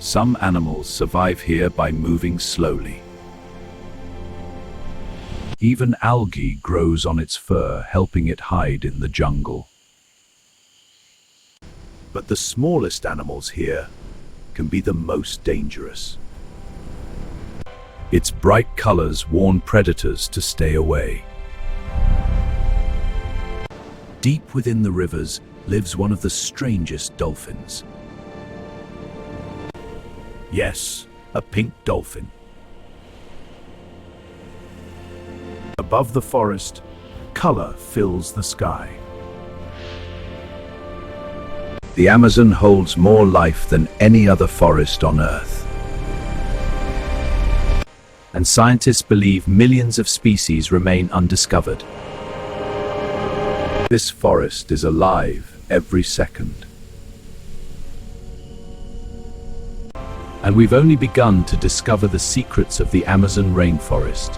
Some animals survive here by moving slowly. Even algae grows on its fur, helping it hide in the jungle. But the smallest animals here can be the most dangerous. Its bright colors warn predators to stay away. Deep within the rivers lives one of the strangest dolphins. Yes, a pink dolphin. Above the forest, color fills the sky. The Amazon holds more life than any other forest on Earth. And scientists believe millions of species remain undiscovered. This forest is alive every second. And we've only begun to discover the secrets of the Amazon rainforest.